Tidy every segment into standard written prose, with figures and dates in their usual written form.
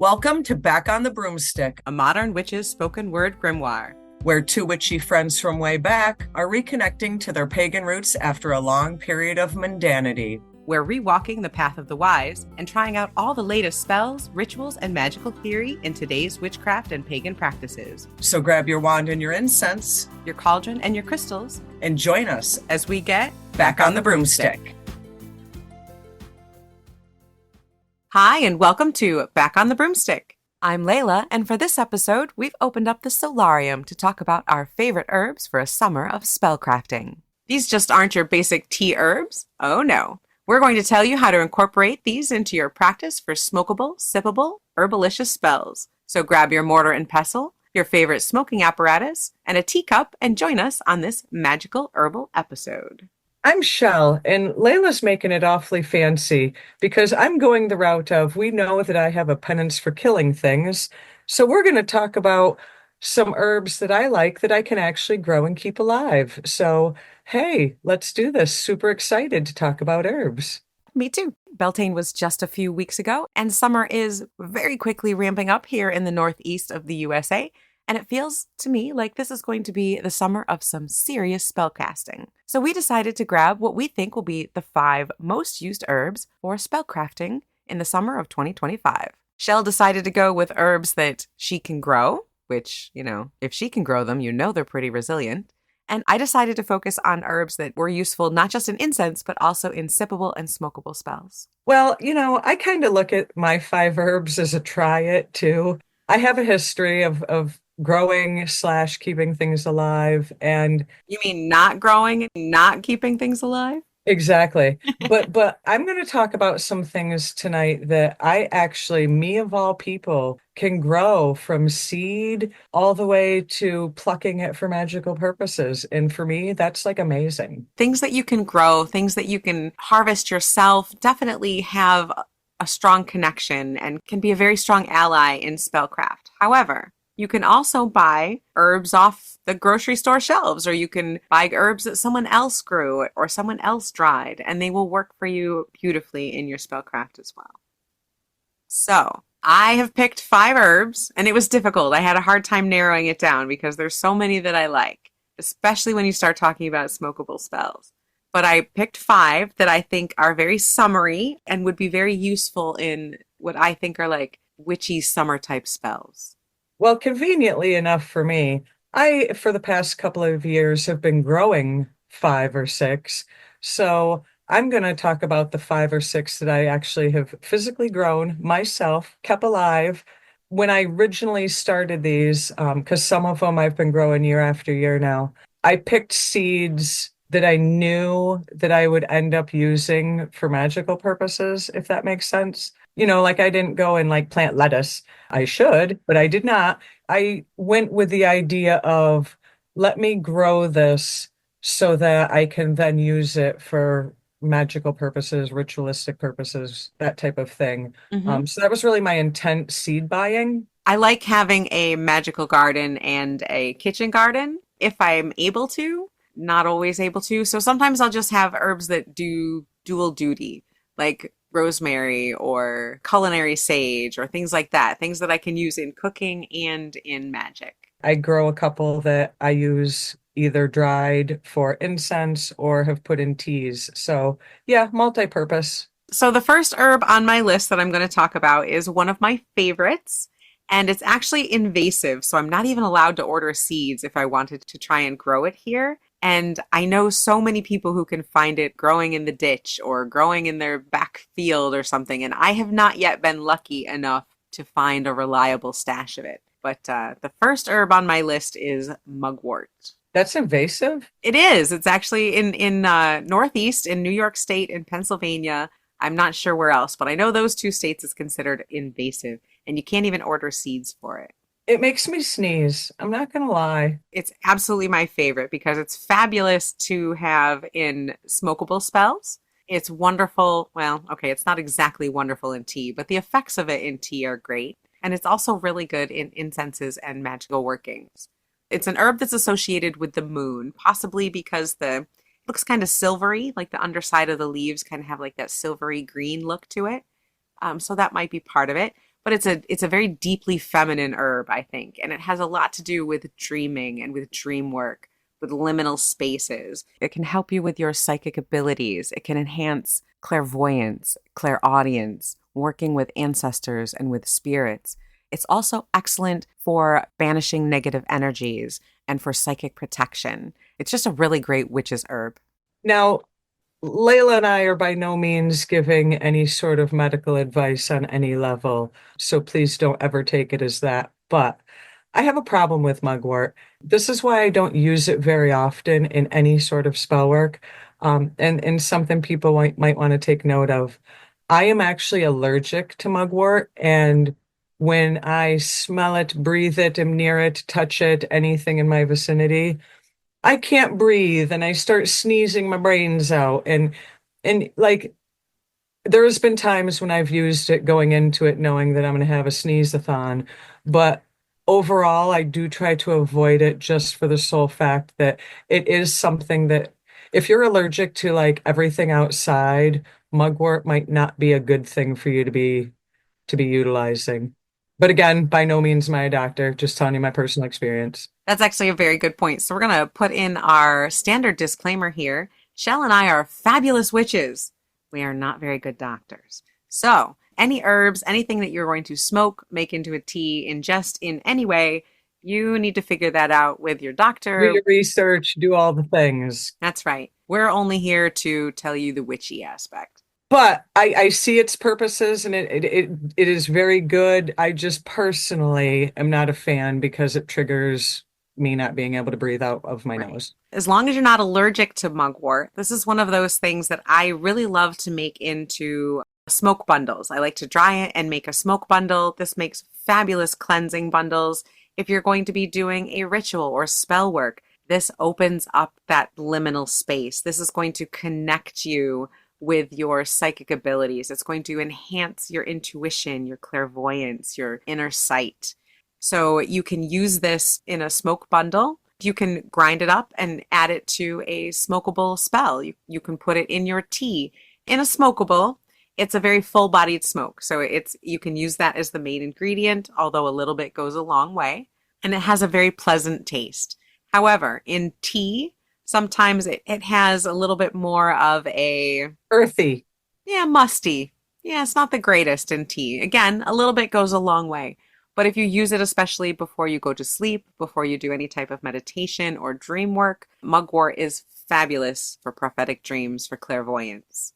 Welcome to Back on the Broomstick, a modern witch's spoken word grimoire, where two witchy friends from way back are reconnecting to their pagan roots after a long period of mundanity. We're rewalking the path of the wise and trying out all the latest spells, rituals, and magical theory in today's witchcraft and pagan practices. So grab your wand and your incense, your cauldron and your crystals, and join us as we get Back on the Broomstick. Hi, and welcome to Back on the Broomstick. I'm Layla, and for this episode, we've opened up the Solarium to talk about our favorite herbs for a summer of spellcrafting. These just aren't your basic tea herbs. Oh no. We're going to tell you how to incorporate these into your practice for smokable, sippable, herbalicious spells. So grab your mortar and pestle, your favorite smoking apparatus, and a teacup, and join us on this magical herbal episode. I'm Chelle, and Layla's making it awfully fancy because I'm going the route of we know that I have a penance for killing things. So we're going to talk about some herbs that I like that I can actually grow and keep alive. So, hey, let's do this. Super excited to talk about herbs. Me too. Beltane was just a few weeks ago, and summer is very quickly ramping up here in the northeast of the USA. And it feels to me like this is going to be the summer of some serious spellcasting. So we decided to grab what we think will be the 5 most used herbs for spellcrafting in the summer of 2025. Chelle decided to go with herbs that she can grow, which, if she can grow them, they're pretty resilient. And I decided to focus on herbs that were useful not just in incense, but also in sippable and smokable spells. Well, I kind of look at my 5 herbs as a try it too. I have a history of growing / keeping things alive. And you mean not growing, not keeping things alive? Exactly. But I'm going to talk about some things tonight that I actually, me of all people, can grow from seed all the way to plucking it for magical purposes. And for me, that's like amazing. Things that you can grow, things that you can harvest yourself, definitely have a strong connection and can be a very strong ally in spellcraft. However, you can also buy herbs off the grocery store shelves, or you can buy herbs that someone else grew or someone else dried, and they will work for you beautifully in your spellcraft as well. So I have picked 5 herbs, and it was difficult. I had a hard time narrowing it down because there's so many that I like, especially when you start talking about smokable spells. But I picked 5 that I think are very summery and would be very useful in what I think are like witchy summer type spells. Well, conveniently enough for me, I, for the past couple of years, have been growing 5 or 6. So I'm going to talk about the 5 or 6 that I actually have physically grown myself, kept alive. When I originally started these, because some of them I've been growing year after year now, I picked seeds that I knew that I would end up using for magical purposes, if that makes sense. Like I didn't go and plant lettuce. I should, but I did not. I went with the idea of let me grow this so that I can then use it for magical purposes, ritualistic purposes, that type of thing. Mm-hmm. So that was really my intent seed buying. I like having a magical garden and a kitchen garden if I'm able to, not always able to. So sometimes I'll just have herbs that do dual duty, like rosemary or culinary sage or things like that, things that I can use in cooking and in magic. I grow a couple that I use either dried for incense or have put in teas. So yeah, multi-purpose. So the first herb on my list that I'm going to talk about is one of my favorites, and it's actually invasive. So I'm not even allowed to order seeds if I wanted to try and grow it here. And I know so many people who can find it growing in the ditch or growing in their back field or something. And I have not yet been lucky enough to find a reliable stash of it. But the first herb on my list is mugwort. That's invasive? It is. It's actually in Northeast, in New York State, in Pennsylvania. I'm not sure where else, but I know those 2 states is considered invasive. And you can't even order seeds for it. It makes me sneeze. I'm not going to lie. It's absolutely my favorite because it's fabulous to have in smokable spells. It's wonderful. Well, okay, it's not exactly wonderful in tea, but the effects of it in tea are great. And it's also really good in incenses and magical workings. It's an herb that's associated with the moon, possibly because it looks kind of silvery, like the underside of the leaves kind of have like that silvery green look to it. So that might be part of it. but it's a very deeply feminine herb, I think, and it has a lot to do with dreaming and with dream work, with liminal spaces. It can help you with your psychic abilities. It can enhance clairvoyance, clairaudience, working with ancestors and with spirits. It's also excellent for banishing negative energies and for psychic protection. It's just a really great witch's herb. Now, Layla and I are by no means giving any sort of medical advice on any level, so please don't ever take it as that. But I have a problem with mugwort. This is why I don't use it very often in any sort of spell work. And something people might want to take note of. I am actually allergic to mugwort, and when I smell it, breathe it, am near it, touch it, anything in my vicinity, I can't breathe and I start sneezing my brains out. And like there's been times when I've used it going into it knowing that I'm going to have a sneeze-a-thon, but overall I do try to avoid it just for the sole fact that it is something that if you're allergic to like everything outside, mugwort might not be a good thing for you to be utilizing. But again, by no means am I a doctor, just telling you my personal experience. That's actually a very good point. So we're going to put in our standard disclaimer here. Shell and I are fabulous witches. We are not very good doctors. So any herbs, anything that you're going to smoke, make into a tea, ingest in any way, you need to figure that out with your Do doctor. your research, do all the things. That's right. We're only here to tell you the witchy aspect. But I see its purposes and it is very good. I just personally am not a fan because it triggers me not being able to breathe out of my Right. nose. As long as you're not allergic to mugwort, this is one of those things that I really love to make into smoke bundles. I like to dry it and make a smoke bundle. This makes fabulous cleansing bundles. If you're going to be doing a ritual or spell work, this opens up that liminal space. This is going to connect you with your psychic abilities. It's going to enhance your intuition, your clairvoyance, your inner sight. So you can use this in a smoke bundle. You can grind it up and add it to a smokable spell. You can put it in your tea in a smokable. It's a very full-bodied smoke. So you can use that as the main ingredient, although a little bit goes a long way. And it has a very pleasant taste. However, in tea, sometimes it has a little bit more of a, Earthy. yeah, musty. Yeah, it's not the greatest in tea. Again, a little bit goes a long way. But if you use it especially before you go to sleep, before you do any type of meditation or dream work, mugwort is fabulous for prophetic dreams, for clairvoyance.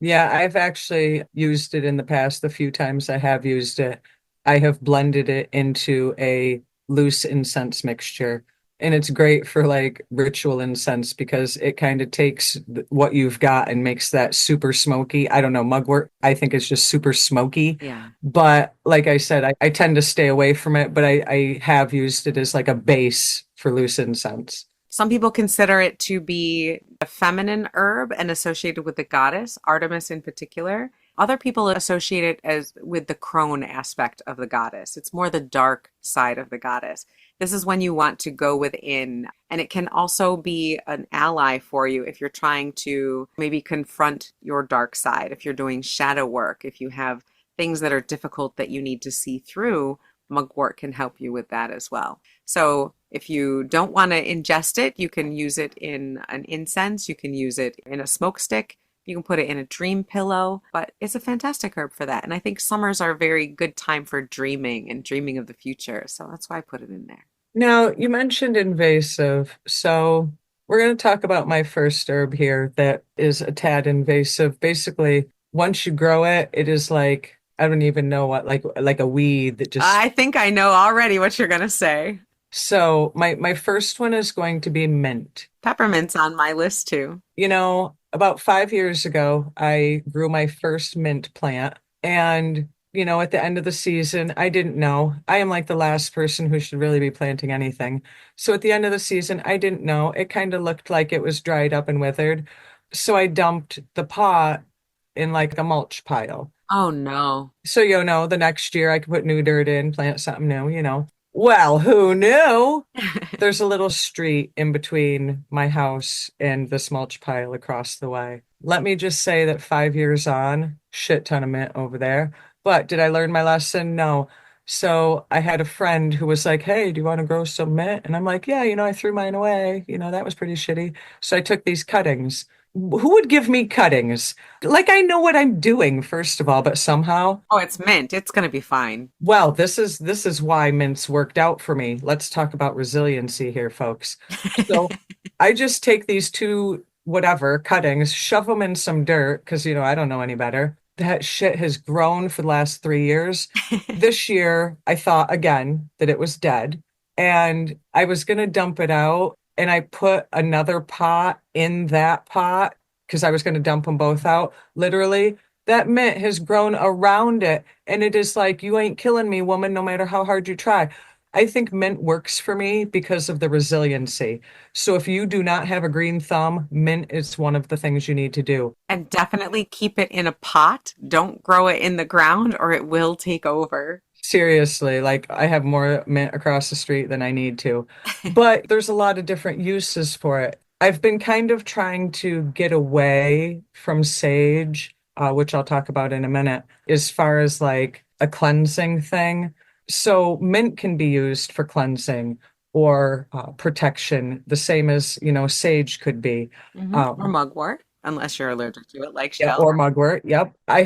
Yeah, I've actually used it in the past. The few times I have used it, I have blended it into a loose incense mixture. And it's great for like ritual incense because it kind of takes what you've got and makes that super smoky. I don't know, mugwort, I think it's just super smoky. Yeah. But like I said, I tend to stay away from it, but I have used it as like a base for loose incense. Some people consider it to be a feminine herb and associated with the goddess, Artemis in particular. Other people associate it as with the crone aspect of the goddess. It's more the dark side of the goddess. This is when you want to go within, and it can also be an ally for you if you're trying to maybe confront your dark side, if you're doing shadow work, if you have things that are difficult that you need to see through, mugwort can help you with that as well. So if you don't want to ingest it, you can use it in an incense, you can use it in a smoke stick, you can put it in a dream pillow, but it's a fantastic herb for that. And I think summers are a very good time for dreaming and dreaming of the future. So that's why I put it in there. Now, you mentioned invasive, so we're going to talk about my first herb here that is a tad invasive. Basically, once you grow it, it is like I don't even know what, like a weed that just. I think I know already what you're going to say. So my first one is going to be mint. Peppermint's on my list too. About 5 years ago, I grew my first mint plant. And, at the end of the season, I didn't know. I am like the last person who should really be planting anything. So at the end of the season, I didn't know. It kind of looked like it was dried up and withered. So I dumped the pot in like a mulch pile. Oh no. So, the next year I could put new dirt in, plant something new. Well, who knew? There's a little street in between my house and this mulch pile across the way. Let me just say that 5 years on, shit ton of mint over there. But did I learn my lesson? No. So I had a friend who was like, "Hey, do you want to grow some mint?" And I'm like, "Yeah, I threw mine away. That was pretty shitty." So I took these cuttings. Who would give me cuttings? Like I know what I'm doing, first of all, but somehow, Oh, it's mint. It's going to be fine. well, this is why mints worked out for me. Let's talk about resiliency here, folks. So I just take these two whatever cuttings, shove them in some dirt because I don't know any better. That shit has grown for the last 3 years. This year, I thought again that it was dead, and I was gonna dump it out, and I put another pot in that pot because I was gonna dump them both out. Literally, that mint has grown around it, and it is like, you ain't killing me, woman, no matter how hard you try. I think mint works for me because of the resiliency. So if you do not have a green thumb, mint is one of the things you need to do. And definitely keep it in a pot. Don't grow it in the ground or it will take over. Seriously, like I have more mint across the street than I need to. But there's a lot of different uses for it. I've been kind of trying to get away from sage, which I'll talk about in a minute, as far as like a cleansing thing. So mint can be used for cleansing or protection, the same as, sage could be. Or Um, mugwort, unless you're allergic to it, like yeah, shell. or mugwort. Yep. I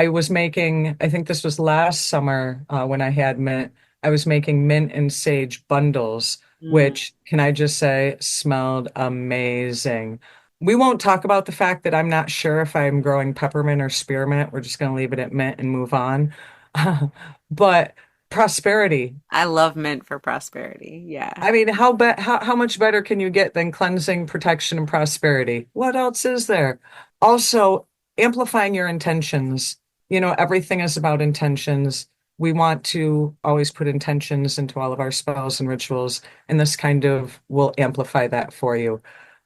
was making, I think this was last summer when I had mint. I was making mint and sage bundles, Mm. which, can I just say, smelled amazing. We won't talk about the fact that I'm not sure if I'm growing peppermint or spearmint. We're just going to leave it at mint and move on. But prosperity. I love mint for prosperity. Yeah. I mean, how much better can you get than cleansing, protection, and prosperity? What else is there? Also, amplifying your intentions. Everything is about intentions. We want to always put intentions into all of our spells and rituals, and this kind of will amplify that for you.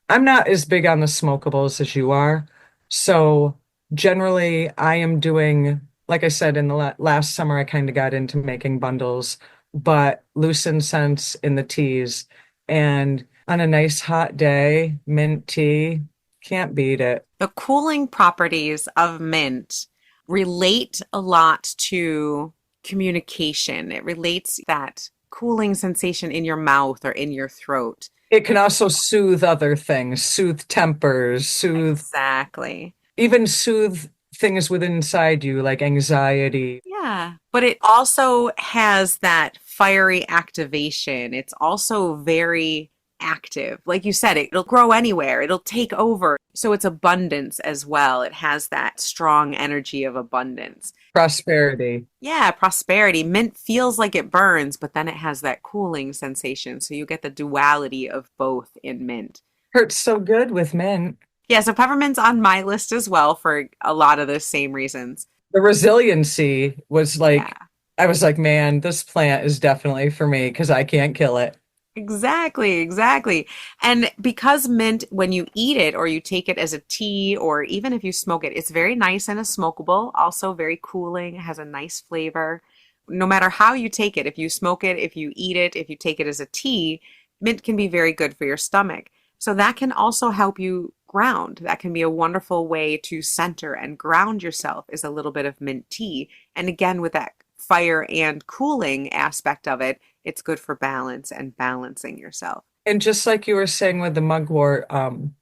I'm not as big on the smokables as you are. So generally, I am doing, like I said, in the last summer, I kind of got into making bundles, but loose incense in the teas. And on a nice hot day, mint tea, can't beat it. The cooling properties of mint relate a lot to communication. It relates that cooling sensation in your mouth or in your throat. It can also soothe other things, soothe tempers, Exactly. even soothe things within inside you, like anxiety. Yeah. But it also has that fiery activation. It's also very active. Like you said, it'll grow anywhere, it'll take over. So it's abundance as well. It has that strong energy of abundance. Prosperity. Yeah, prosperity. Mint feels like it burns, but then it has that cooling sensation. So you get the duality of both in mint. Hurts so good with mint. Yeah, so peppermint's on my list as well for a lot of the same reasons. The resiliency was Yeah. like, I was like, man, this plant is definitely for me because I can't kill it. Exactly, exactly. And because mint, when you eat it or you take it as a tea or even if you smoke it, it's very nice and a smokable, also very cooling, has a nice flavor. No matter how you take it, if you smoke it, if you eat it, if you take it as a tea, mint can be very good for your stomach. So that can also help you ground. That can be a wonderful way to center and ground yourself is a little bit of mint tea. And again, with that fire and cooling aspect of it, it's good for balance and balancing yourself. And just like you were saying with the mugwort,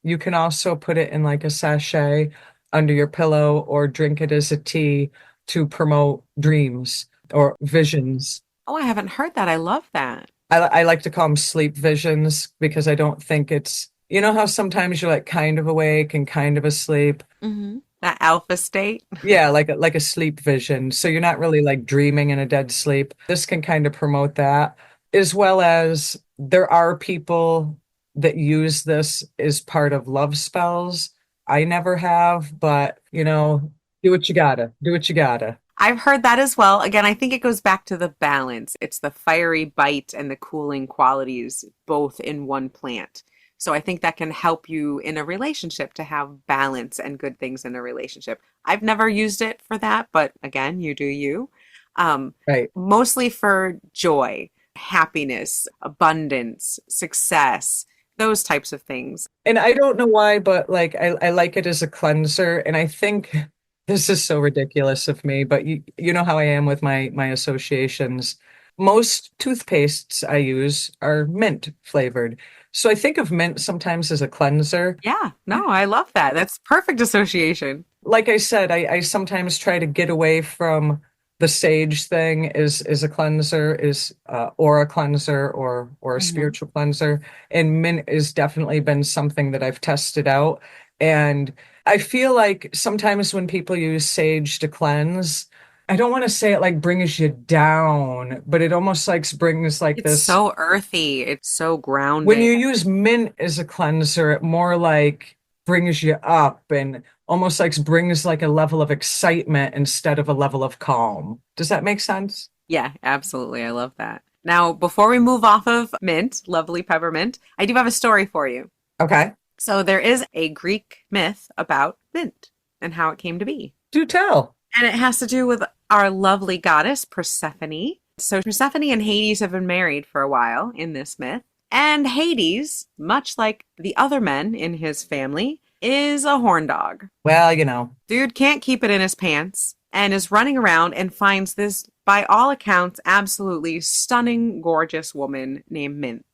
you can also put it in like a sachet under your pillow or drink it as a tea to promote dreams or visions. Oh, I haven't heard that. I love that. I like to call them sleep visions because I don't think it's, how sometimes you're like kind of awake and kind of asleep. That alpha state. Yeah, like a sleep vision. So you're not really like dreaming in a dead sleep. This can kind of promote that, as well as there are people that use this as part of love spells. I never have, but do what you gotta. Do what you gotta. I've heard that as well. Again, I think it goes back to the balance. It's the fiery bite and the cooling qualities both in one plant. So I think that can help you in a relationship to have balance and good things in a relationship. I've never used it for that, but again, you do you. Um, Right. Mostly for joy, happiness, abundance, success, those types of things. And I don't know why, but like I like it as a cleanser. And I think This is so ridiculous of me, but you know how I am with my associations. Most toothpastes I use are mint flavored. So I think of mint sometimes as a cleanser. Yeah, no, I love that. That's perfect association. Like I said, I sometimes try to get away from the sage thing is a cleanser, is or a cleanser or a Hmm. spiritual cleanser. And mint has definitely been something that I've tested out. And I feel like sometimes when people use sage to cleanse, I don't want to say it like brings you down, but it almost like brings like It's this. so earthy. It's so When grounding. you use mint as a cleanser, it more like brings you up and almost like brings like a level of excitement instead of a level of calm. Does that make sense? Yeah, absolutely. I love that. Now, before we move off of mint, lovely peppermint, I do have a story for you. Okay. So there is a Greek myth about mint and how it came to be. Do tell. And it has to do with our lovely goddess, Persephone. So Persephone and Hades have been married for a while in this myth. And Hades, much like the other men in his family, is a horn dog. Well, you know. Dude can't keep it in his pants and is running around and finds this, by all accounts, absolutely stunning, gorgeous woman named Mint.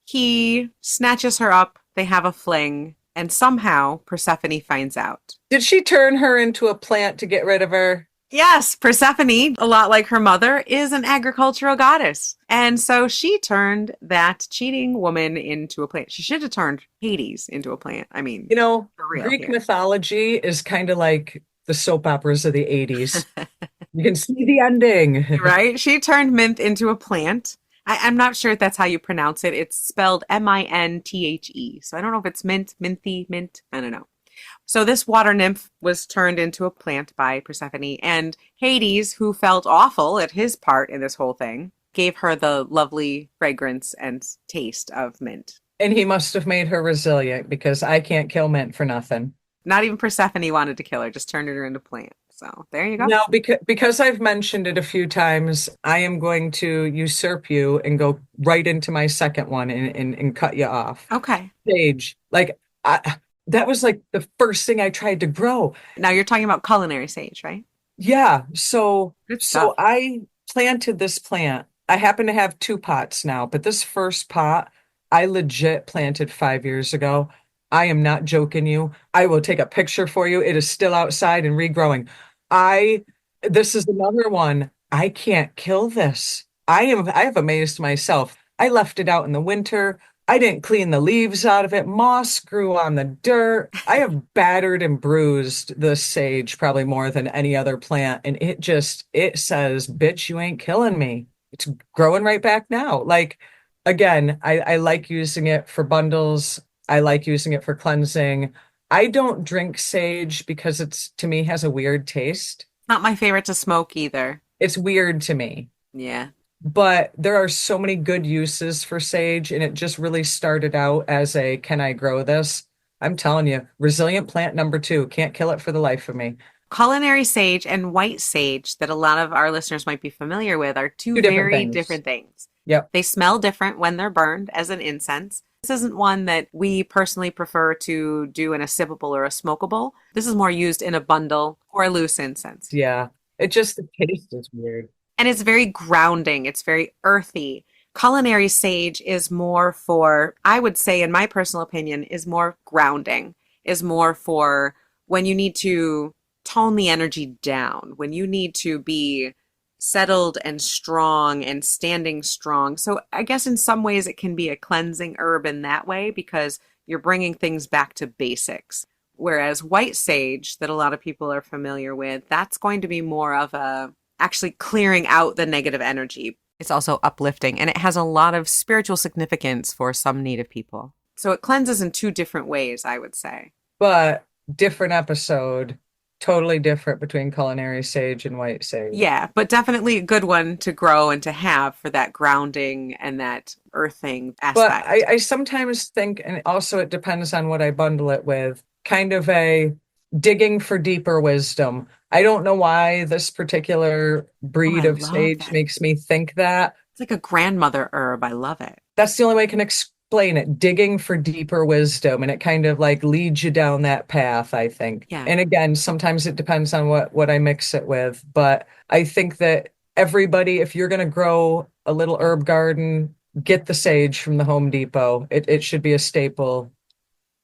He snatches her up, they have a fling, and somehow Persephone finds out. Did she turn her into a plant to get rid of her? Yes, Persephone, a lot like her mother, is an agricultural goddess. And so she turned that cheating woman into a plant. She should have turned Hades into a plant. I mean, You know, for real Greek here. mythology is kind of like the soap operas of the 80s. You can see the ending. Right? She turned mint into a plant. I'm not sure if that's how you pronounce it. It's spelled Minthe. So I don't know if it's mint, minthy, mint. I don't know. So this water nymph was turned into a plant by Persephone, and Hades, who felt awful at his part in this whole thing, gave her the lovely fragrance and taste of mint. And he must have made her resilient because I can't kill mint for nothing. Not even Persephone wanted to kill her, just turned her into a plant. So there you go. Now, because I've mentioned it a few times, I am going to usurp you and go right into my second one and cut you off. Okay. Sage, like that was like the first thing I tried to grow. Now you're talking about culinary sage, right? Yeah, so Good so stuff. I planted this plant. I happen to have two pots now, but this first pot I legit planted 5 years ago. I am not joking you. I will take a picture for you. It is still outside and regrowing. I This is another one. I can't kill this. I have amazed myself. I left it out in the winter. I didn't clean the leaves out of it. Moss grew on the dirt. I have battered and bruised the sage probably more than any other plant. And it says, bitch, you ain't killing me. It's growing right back now. Like, again, I like using it for bundles. I like using it for cleansing. I don't drink sage because it's to me has a weird taste. Not my favorite to smoke either. It's weird to me. Yeah. But there are so many good uses for sage, and it just really started out as a can I grow this? I'm telling you, resilient plant number two. Can't kill it for the life of me. Culinary sage and white sage, that a lot of our listeners might be familiar with, are two Two different very things. different things. Yep. They smell different when they're burned as an incense. This isn't one that we personally prefer to do in a sippable or a smokable. This is more used in a bundle or a loose incense. Yeah. It just the taste is weird. And it's very grounding, it's very earthy. Culinary sage is more for, I would say, in my personal opinion, is more grounding, is more for when you need to tone the energy down, when you need to be settled and strong and standing strong. So I guess in some ways it can be a cleansing herb in that way because you're bringing things back to basics. Whereas white sage, that a lot of people are familiar with, that's going to be more of a actually clearing out the negative energy. It's also uplifting and it has a lot of spiritual significance for some Native people. So it cleanses in two different ways, I would say. But different episode, totally different between culinary sage and white sage. Yeah, but definitely a good one to grow and to have for that grounding and that earthing But aspect. I sometimes think, and also it depends on what I bundle it with, kind of a digging for deeper wisdom. I don't know why this particular Oh, breed I of love sage that. makes me think that. It's like a grandmother herb. I love it. That's the only way I can explain it, digging for deeper wisdom, and it kind of like leads you down that path, I think. Yeah. And again, sometimes it depends on what I mix it with, but I think that everybody, if you're going to grow a little herb garden, get the sage from the Home Depot. It should be a staple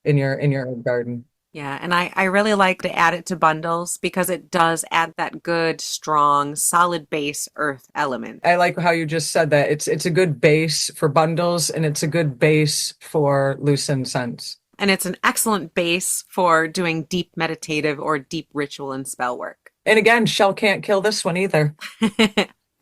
in your herb garden. Yeah, and I really like to add it to bundles because it does add that good, strong, solid base earth element. I like how you just said that. It's a good base for bundles and it's a good base for loose incense. And it's an excellent base for doing deep meditative or deep ritual and spell work. And again, shell can't kill this one either.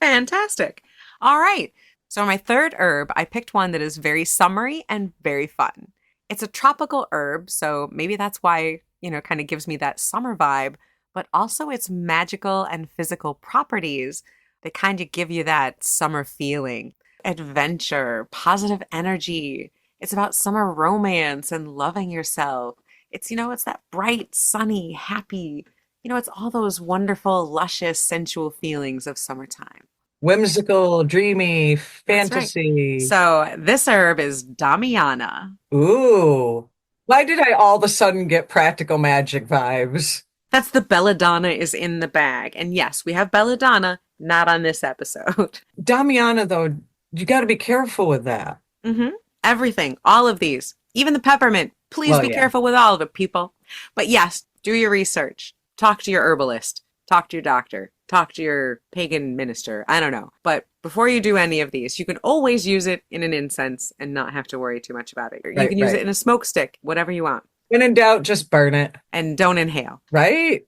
Fantastic. All right. So, my third herb, I picked one that is very summery and very fun. It's a tropical herb, so maybe that's why, kind of gives me that summer vibe, but also its magical and physical properties, they kind of give you that summer feeling, adventure, positive energy. It's about summer romance and loving yourself. It's that bright, sunny, happy, it's all those wonderful, luscious, sensual feelings of summertime. Whimsical, dreamy, That's right. fantasy. So this herb is damiana. Ooh. Why did I all of a sudden get practical magic vibes? That's the belladonna is in the bag. And yes, we have belladonna, not on this episode. Damiana, though, you got to be careful with that. hmm Everything, all of these, even the peppermint. Please Well, be yeah. careful with all of it, people. But yes, do your research. Talk to your herbalist. Talk to your doctor. Talk to your pagan minister. I don't know. But before you do any of these, you can always use it in an incense and not have to worry too much about it. You Right, can use it right. in a smoke stick, whatever you want. When in doubt, just burn it. And don't inhale. Right?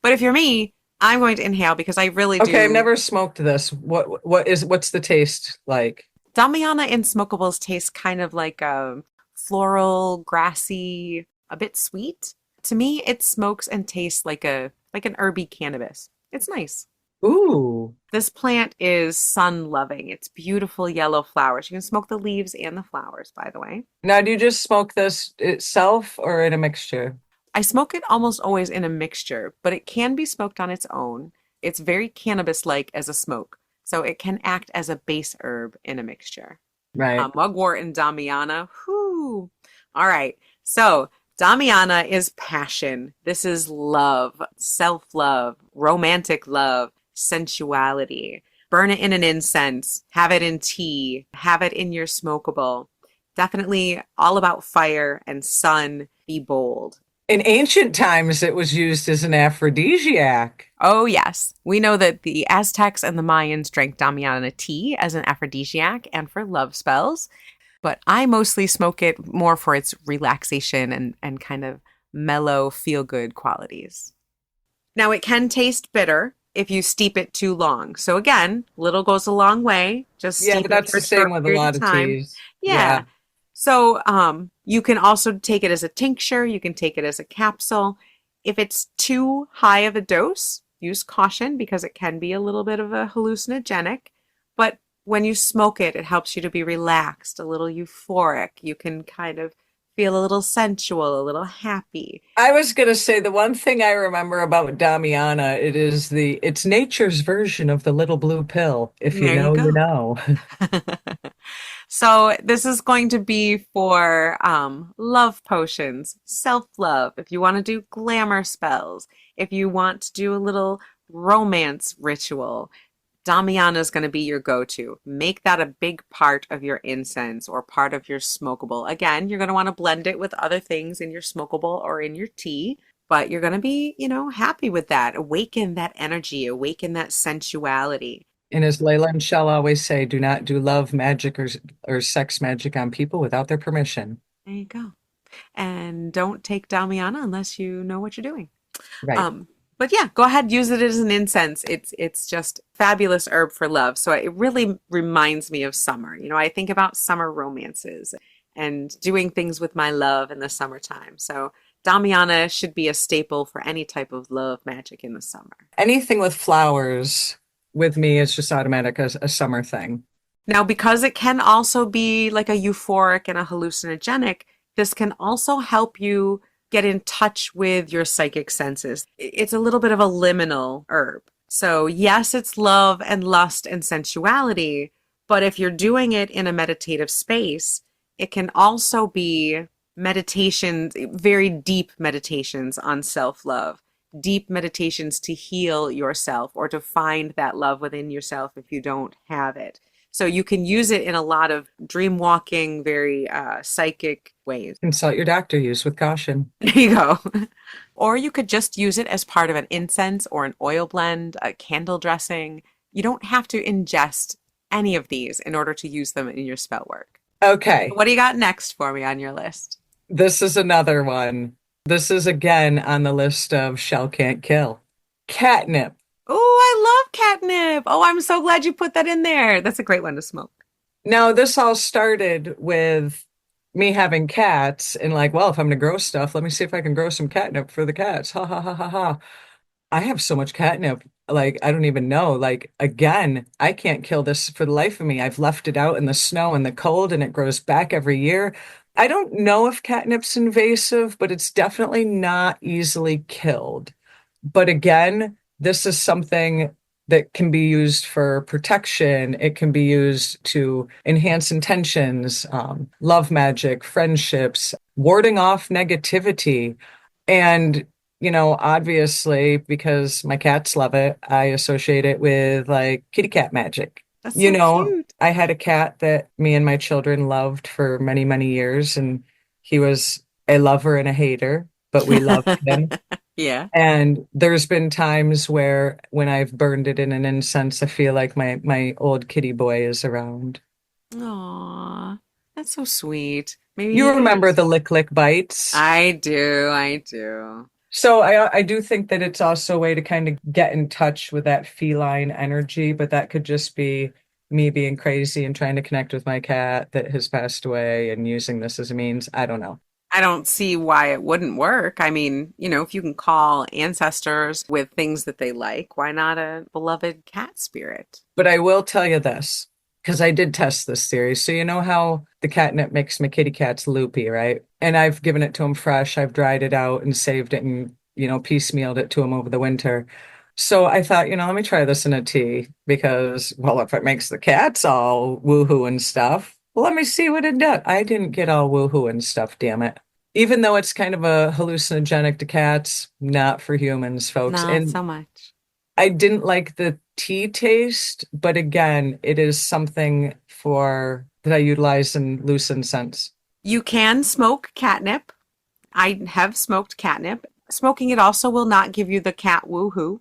But if you're me, I'm going to inhale because I really Okay, I've do. never smoked this. What's the taste like? Damiana in smokables taste kind of like a floral, grassy, a bit sweet. To me, it smokes and tastes like an herby cannabis. It's nice. Ooh. This plant is sun loving. It's beautiful yellow flowers. You can smoke the leaves and the flowers, by the way. Now, do you just smoke this itself or in a mixture? I smoke it almost always in a mixture, but it can be smoked on its own. It's very cannabis-like as a smoke, so it can act as a base herb in a mixture. Right. Mugwort and damiana. Whoo! All right. So damiana is passion. This is love, self-love, romantic love, sensuality. Burn it in an incense, have it in tea, have it in your smokable. Definitely all about fire and sun. Be bold. In ancient times, it was used as an aphrodisiac. Oh, yes. We know that the Aztecs and the Mayans drank damiana tea as an aphrodisiac and for love spells, but I mostly smoke it more for its relaxation and kind of mellow, feel good qualities. Now, it can taste bitter if you steep it too long. So, again, little goes a long way. Just Yeah, steep but it that's for the a same short with a period lot of of time. teas. Yeah. Yeah. So, you can also take it as a tincture. You can take it as a capsule. If it's too high of a dose, use caution because it can be a little bit of a hallucinogenic. But when you smoke it, it helps you to be relaxed, a little euphoric. You can kind of feel a little sensual, a little happy. I was gonna say the one thing I remember about Damiana, it's nature's version of the little blue pill. If you There you know, you go. know. So this is going to be for love potions, self-love, if you want to do glamour spells, if you want to do a little romance ritual. Damiana is going to be your go-to. Make that a big part of your incense or part of your smokable. Again, you're going to want to blend it with other things in your smokable or in your tea, but you're going to be, happy with that. Awaken that energy, awaken that sensuality. And as Layla and Chelle always say, do not do love magic or sex magic on people without their permission. There you go. And don't take Damiana unless you know what you're doing. Right. Um, but yeah, go ahead, use it as an incense. It's just fabulous herb for love. So it really reminds me of summer. I think about summer romances and doing things with my love in the summertime. So Damiana should be a staple for any type of love magic in the summer. Anything with flowers with me is just automatic as a summer thing. Now, because it can also be like a euphoric and a hallucinogenic, this can also help you get in touch with your psychic senses. It's a little bit of a liminal herb. So, yes, it's love and lust and sensuality, but if you're doing it in a meditative space, It can also be meditations, very deep meditations on self-love, deep meditations to heal yourself or to find that love within yourself if you don't have it. So you can use it in a lot of dream walking, very psychic ways. Consult your doctor, use with caution. There you go. Or you could just use it as part of an incense or an oil blend, a candle dressing. You don't have to ingest any of these in order to use them in your spell work. Okay, What do you got next for me on your list? this is another one. This is again on the list of shell can't kill. Catnip. Oh, I love catnip. Oh, I'm so glad you put that in there. That's a great one to smoke. Now, this all started with me having cats and like, well, if I'm gonna grow stuff, let me see if I can grow some catnip for the cats. Ha ha ha ha ha. I have so much catnip, like I don't even know. Like again, I can't kill this for the life of me. I've left it out in the snow and the cold and it grows back every year. I don't know if catnip's invasive, but it's definitely not easily killed. But again, this is something that can be used for protection. It can be used to enhance intentions, love magic, friendships, warding off negativity. And, obviously, because my cats love it, I associate it with like kitty cat magic. That's so cute. I had a cat that me and my children loved for many, many years, and he was a lover and a hater, but we loved him. Yeah. And there's been times where when I've burned it in an incense, I feel like my old kitty boy is around. Aw, that's so sweet. Maybe You he remember is. the lick lick bites? I do. I do. So I do think that it's also a way to kind of get in touch with that feline energy, but that could just be me being crazy and trying to connect with my cat that has passed away and using this as a means. I don't know. I don't see why it wouldn't work. I mean, if you can call ancestors with things that they like, why not a beloved cat spirit? But I will tell you this, because I did test this theory. So you know how the catnip makes my kitty cats loopy, right? And I've given it to them fresh. I've dried it out and saved it and, piecemealed it to them over the winter. So I thought, let me try this in a tea because, well, if it makes the cats all woohoo and stuff, well, let me see what it does. I didn't get all woohoo and stuff, damn it. Even though it's kind of a hallucinogenic to cats, not for humans, folks. Not And so much. I didn't like the tea taste, but again, it is something for that I utilize in loose incense. You can smoke catnip. I have smoked catnip. Smoking it also will not give you the cat woohoo.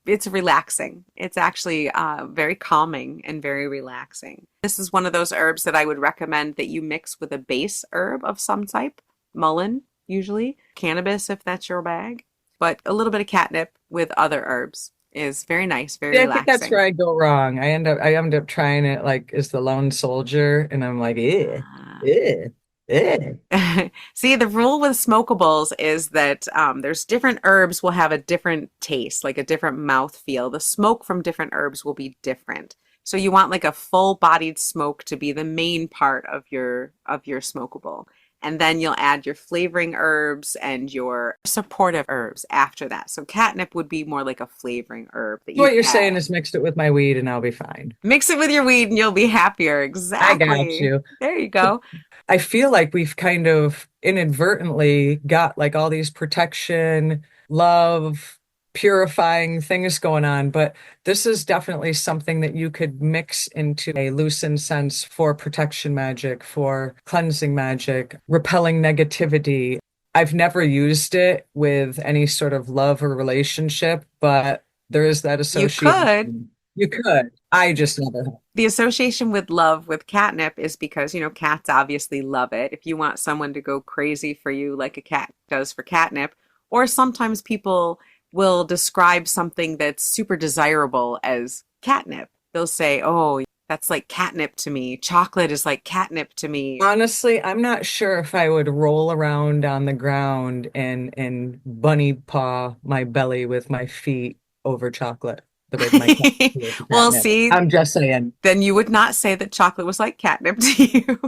It's relaxing. It's actually very calming and very relaxing. This is one of those herbs that I would recommend that you mix with a base herb of some type, mullein usually, cannabis if that's your bag, but a little bit of catnip with other herbs is very nice, very Yeah, I think that's relaxing. where I go wrong. I end up trying it like as the lone soldier, and I'm like, eh, Ah. eh, eh. See, the rule with smokables is that there's different herbs will have a different taste, like a different mouth feel. The smoke from different herbs will be different. So you want like a full-bodied smoke to be the main part of your smokable. And then you'll add your flavoring herbs and your supportive herbs after that. So catnip would be more like a flavoring herb that What you'd you're saying add. is mixed it with my weed, and I'll be fine. Mix it with your weed and you'll be happier. I got Exactly. you. There you go. I feel like we've kind of inadvertently got like all these protection, love, purifying things going on, but this is definitely something that you could mix into a loose incense for protection magic, for cleansing magic, repelling negativity. I've never used it with any sort of love or relationship, but there is that You could. association. You could. I just never have. The association with love with catnip is because, cats obviously love it. If you want someone to go crazy for you like a cat does for catnip, or sometimes people will describe something that's super desirable as catnip. They'll say, "Oh, that's like catnip to me. Chocolate is like catnip to me." Honestly, I'm not sure if I would roll around on the ground and bunny paw my belly with my feet over chocolate the way my cat would with Well, catnip. see, I'm just saying. then you would not say that chocolate was like catnip to you.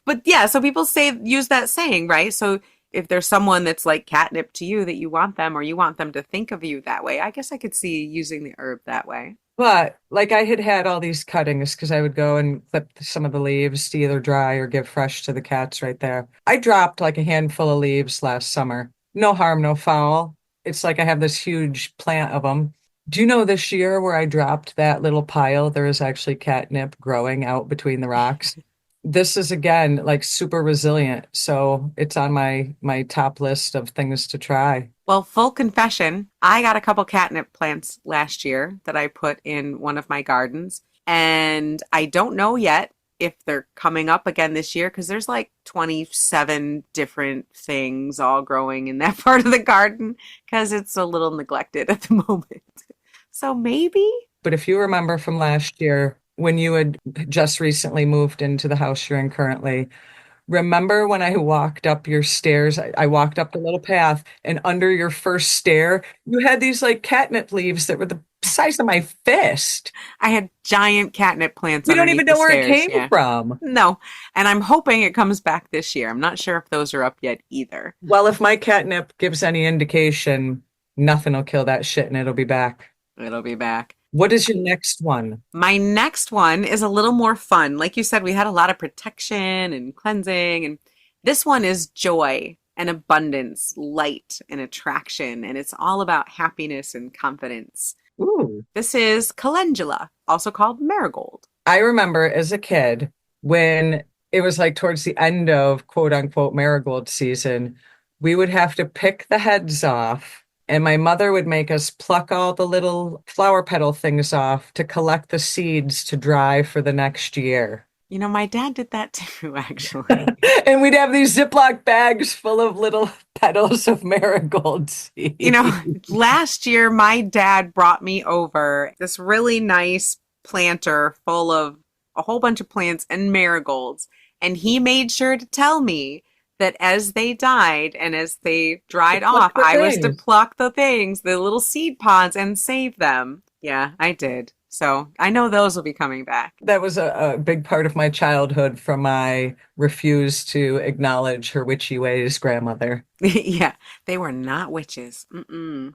But yeah, so people use that saying, right? So if there's someone that's like catnip to you that you want them or you want them to think of you that way, I guess I could see using the herb that way. But like I had had all these cuttings because I would go and clip some of the leaves to either dry or give fresh to the cats right there. I dropped like a handful of leaves last summer. No harm, no foul. It's like I have this huge plant of them. Do you know this year where I dropped that little pile, there is actually catnip growing out between the rocks? This is again like super resilient, so it's on my top list of things to try. Well, full confession, I got a couple catnip plants last year that I put in one of my gardens, and I don't know yet if they're coming up again this year because there's like 27 different things all growing in that part of the garden because it's a little neglected at the moment. So maybe. But if you remember from last year when you had just recently moved into the house you're in currently, remember when I walked up your stairs? I walked up the little path, and under your first stair, you had these like catnip leaves that were the size of my fist. I had giant catnip plants We don't even underneath the know where it stairs. came Yeah. from. No. And I'm hoping it comes back this year. I'm not sure if those are up yet either. Well, if my catnip gives any indication, nothing will kill that shit and it'll be back. It'll be back. What is your next one? My next one is a little more fun. Like you said, we had a lot of protection and cleansing, and this one is joy and abundance, light and attraction, and it's all about happiness and confidence. Ooh. This is calendula, also called marigold. I remember as a kid when it was like towards the end of quote unquote marigold season, we would have to pick the heads off, and my mother would make us pluck all the little flower petal things off to collect the seeds to dry for the next year. You know, my dad did that too, actually. And we'd have these Ziploc bags full of little petals of marigold You know, seed. last year my dad brought me over this really nice planter full of a whole bunch of plants and marigolds. And he made sure to tell me that as they died and as they dried Pluck off, the I was to things. pluck the things, the little seed pods, and save them. Yeah, I did. So I know those will be coming back. That was a big part of my childhood from my refuse to acknowledge her witchy ways grandmother. Yeah, they were not witches. Mm-mm.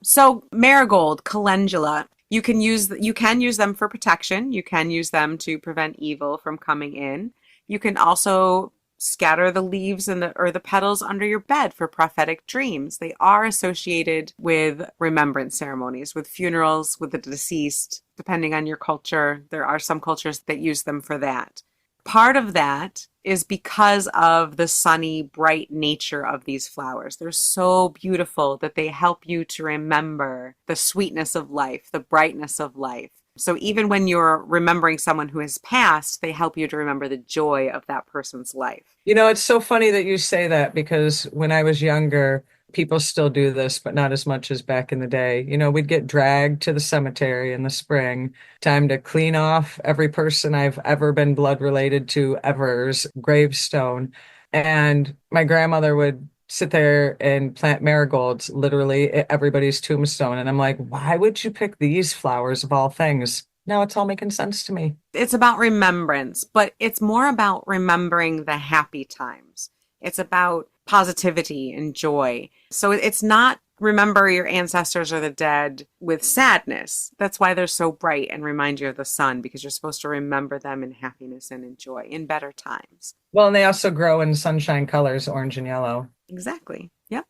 So marigold, calendula, you can use them for protection. You can use them to prevent evil from coming in. You can also scatter the leaves and the petals under your bed for prophetic dreams. They are associated with remembrance ceremonies, with funerals, with the deceased, depending on your culture. There are some cultures that use them for that. Part of that is because of the sunny, bright nature of these flowers. They're so beautiful that they help you to remember the sweetness of life, the brightness of life. So even when you're remembering someone who has passed, they help you to remember the joy of that person's life. You know, it's so funny that you say that because when I was younger, people still do this, but not as much as back in the day. You know, we'd get dragged to the cemetery in the spring, time to clean off every person I've ever been blood related to ever's gravestone. And my grandmother would sit there and plant marigolds literally at everybody's tombstone. And I'm like, why would you pick these flowers of all things? Now it's all making sense to me. It's about remembrance, but it's more about remembering the happy times. It's about positivity and joy. So it's not remember your ancestors or the dead with sadness. That's why they're so bright and remind you of the sun, because you're supposed to remember them in happiness and in joy in better times. Well, and they also grow in sunshine colors, orange and yellow. Exactly. Yep.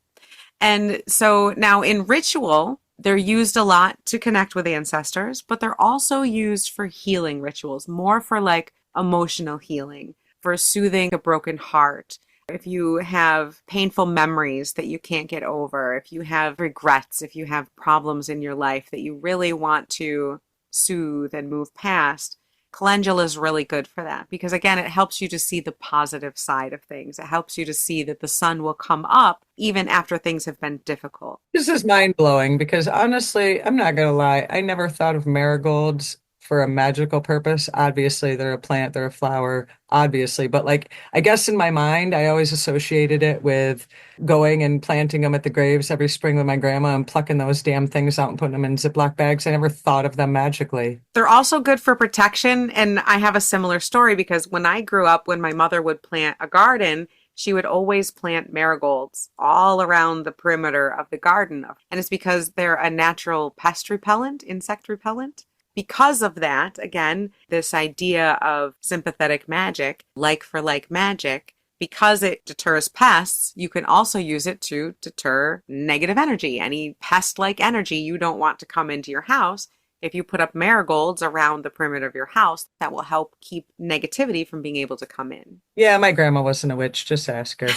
And so now in ritual, they're used a lot to connect with ancestors, but they're also used for healing rituals, more for like emotional healing, for soothing a broken heart. If you have painful memories that you can't get over, if you have regrets, if you have problems in your life that you really want to soothe and move past, calendula is really good for that because, again, it helps you to see the positive side of things. It helps you to see that the sun will come up even after things have been difficult. This is mind blowing because honestly, I'm not gonna lie, I never thought of marigolds for a magical purpose. Obviously, they're a plant, they're a flower, obviously, but like I guess in my mind, I always associated it with going and planting them at the graves every spring with my grandma and plucking those damn things out and putting them in Ziploc bags. I never thought of them magically. They're also good for protection. And I have a similar story because when I grew up, when my mother would plant a garden, she would always plant marigolds all around the perimeter of the garden. And it's because they're a natural pest repellent, insect repellent. because of that, again, this idea of sympathetic magic, like for like magic, because it deters pests, you can also use it to deter negative energy, any pest like energy you don't want to come into your house. If you put up marigolds around the perimeter of your house, that will help keep negativity from being able to come in. Yeah, my grandma wasn't a witch. Just ask her.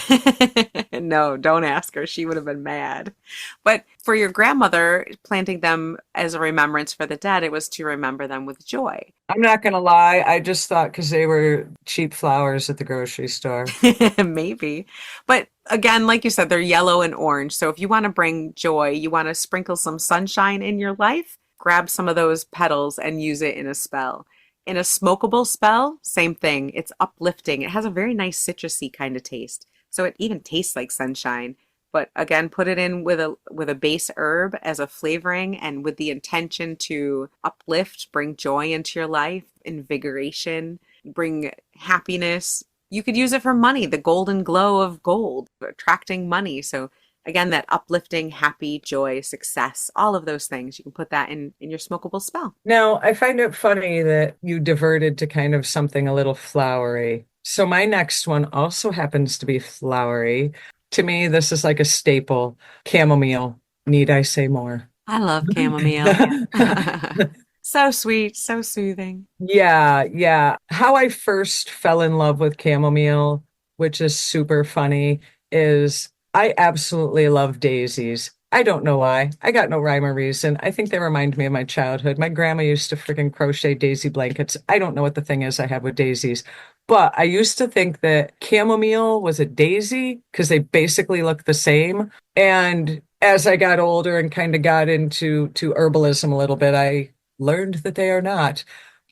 No, don't ask her. She would have been mad. But for your grandmother, planting them as a remembrance for the dead, it was to remember them with joy. I'm not gonna lie. I just thought because they were cheap flowers at the grocery store. Maybe. But again, like you said, they're yellow and orange. So if you want to bring joy, you want to sprinkle some sunshine in your life, grab some of those petals and use it in a spell. In a smokable spell, same thing. It's uplifting. It has a very nice citrusy kind of taste. So it even tastes like sunshine. But again, put it in with a base herb as a flavoring and with the intention to uplift, bring joy into your life, invigoration, bring happiness. You could use it for money, the golden glow of gold, attracting money. So again, that uplifting, happy, joy, success, all of those things. You can put that in your smokable spell. Now, I find it funny that you diverted to kind of something a little flowery. So my next one also happens to be flowery. To me, this is like a staple. Chamomile. Need I say more? I love chamomile. So sweet, so soothing. Yeah, yeah. How I first fell in love with chamomile, which is super funny, is I absolutely love daisies. I don't know why. I got no rhyme or reason. I think they remind me of my childhood. My grandma used to freaking crochet daisy blankets. I don't know what the thing is I have with daisies, but I used to think that chamomile was a daisy because they basically look the same. And as I got older and kind of got into herbalism a little bit, I learned that they are not.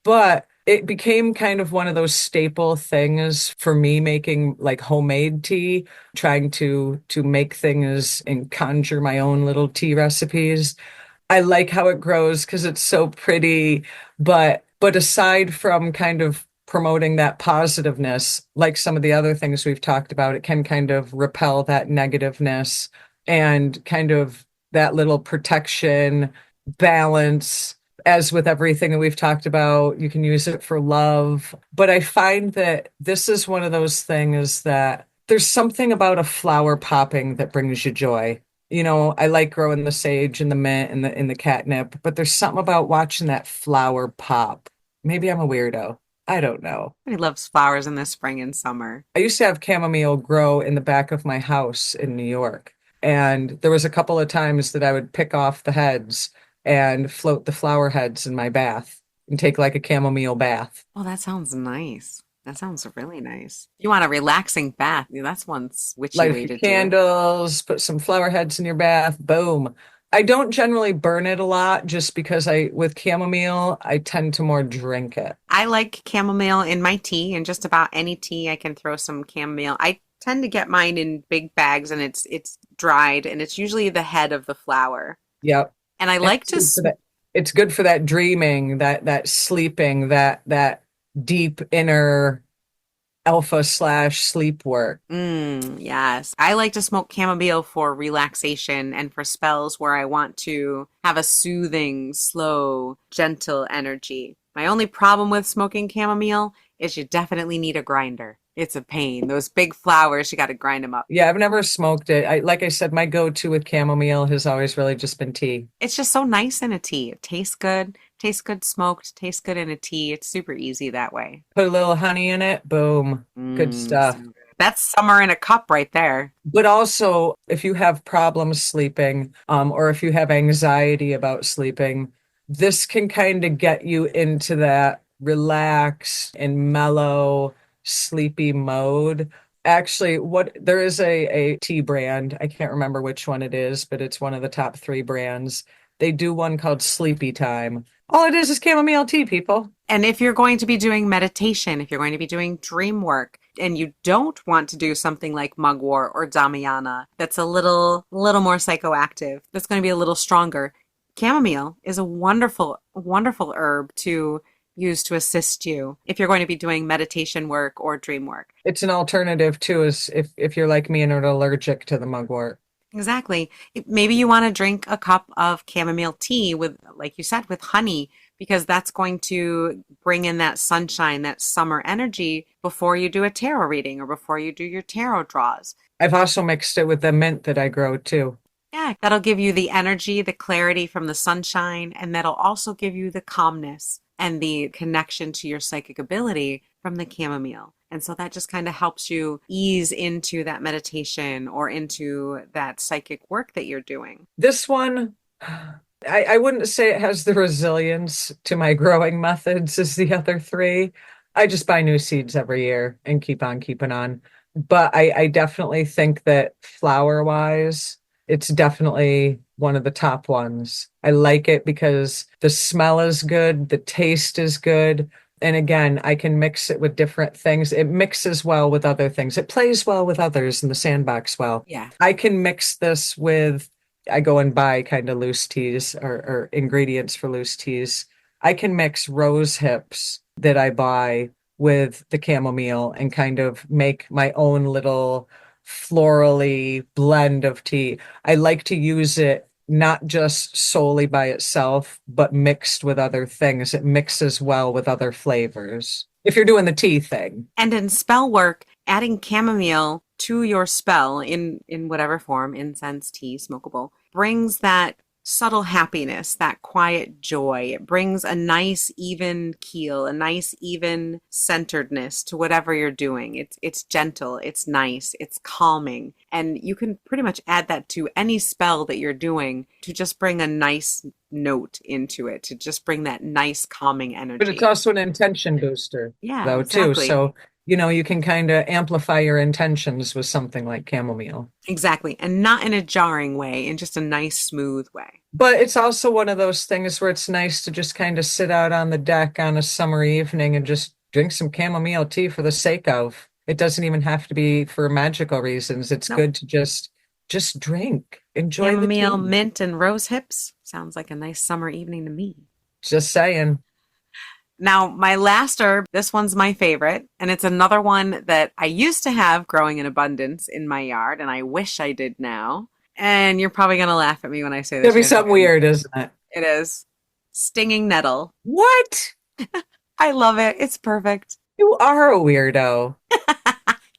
But it became kind of one of those staple things for me making like homemade tea, trying to make things and conjure my own little tea recipes. I like how it grows because it's so pretty, but aside from kind of promoting that positiveness, like some of the other things we've talked about, it can kind of repel that negativeness and kind of that little protection, balance. As with everything that we've talked about, you can use it for love. But I find that this is one of those things that there's something about a flower popping that brings you joy. You know, I like growing the sage and the mint and the catnip, but there's something about watching that flower pop. Maybe I'm a weirdo. I don't know. He loves flowers in the spring and summer. I used to have chamomile grow in the back of my house in New York. And there was a couple of times that I would pick off the heads and float the flower heads in my bath and take like a chamomile bath. Oh, that sounds nice. That sounds really nice. You want a relaxing bath. Yeah, that's one witchy Light a way few to do it. candles, put some flower heads in your bath, boom. I don't generally burn it a lot just because with chamomile, I tend to more drink it. I like chamomile in my tea, and just about any tea I can throw some chamomile. I tend to get mine in big bags and it's dried and it's usually the head of the flower. Yep. And I And like to it's good for that dreaming, that sleeping, that deep inner alpha / sleep work. Yes. I like to smoke chamomile for relaxation and for spells where I want to have a soothing, slow, gentle energy. My only problem with smoking chamomile is you definitely need a grinder. It's a pain. Those big flowers, you got to grind them up. Yeah, I've never smoked it. Like I said, my go-to with chamomile has always really just been tea. It's just so nice in a tea. It tastes good smoked, tastes good in a tea. It's super easy that way. Put a little honey in it, boom, good So stuff. good. That's summer in a cup right there. But also, if you have problems sleeping, or if you have anxiety about sleeping, this can kind of get you into that relaxed and mellow, sleepy mode. Actually, what there is a tea brand. I can't remember which one it is, but it's one of the top three brands. They do one called Sleepy Time. All it is chamomile tea, people. And if you're going to be doing meditation, if you're going to be doing dream work, and you don't want to do something like mugwort or damiana, that's a little more psychoactive, that's going to be a little stronger, chamomile is a wonderful, wonderful herb to use to assist you if you're going to be doing meditation work or dream work. It's an alternative too, is if you're like me and are allergic to the mugwort. Exactly. Maybe you want to drink a cup of chamomile tea with, like you said, with honey. because that's going to bring in that sunshine, that summer energy before you do a tarot reading or before you do your tarot draws. I've also mixed it with the mint that I grow too. Yeah, that'll give you the energy, the clarity from the sunshine, and that'll also give you the calmness and the connection to your psychic ability from the chamomile. And so that just kind of helps you ease into that meditation or into that psychic work that you're doing. This one, I wouldn't say it has the resilience to my growing methods as the other three. I just buy new seeds every year and keep on keeping on. But I definitely think that flower wise, it's definitely one of the top ones. I like it because the smell is good, the taste is good. And again, I can mix it with different things. It mixes well with other things. It plays well with others in the sandbox well. Yeah. I can mix this with, I go and buy kind of loose teas or ingredients for loose teas. I can mix rose hips that I buy with the chamomile and kind of make my own little florally blend of tea. I like to use it not just solely by itself, but mixed with other things. It mixes well with other flavors. If you're doing the tea thing. And in spell work, adding chamomile to your spell in whatever form, incense, tea, smokable, brings that subtle happiness, that quiet joy. It brings a nice even keel, a nice even centeredness to whatever you're doing. It's gentle, it's nice, it's calming. And you can pretty much add that to any spell that you're doing to just bring a nice note into it, to just bring that nice calming But it's energy. also an intention booster, Yeah, though, too. exactly. So, you can kind of amplify your intentions with something like chamomile. Exactly. And not in a jarring way, in just a nice, smooth way. But it's also one of those things where it's nice to just kind of sit out on the deck on a summer evening and just drink some chamomile tea for the sake of. It doesn't even have to be for magical reasons. It's Nope. good to just drink, enjoy the Chamomile, tea. mint, and rose hips. Sounds like a nice summer evening to me. Just saying. Now, my last herb, this one's my favorite, and it's another one that I used to have growing in abundance in my yard, and I wish I did now. And you're probably going to laugh at me when I say It'll this. be You're gonna something think weird, isn't it? it is stinging nettle. What? I love it. It's perfect. You are a weirdo.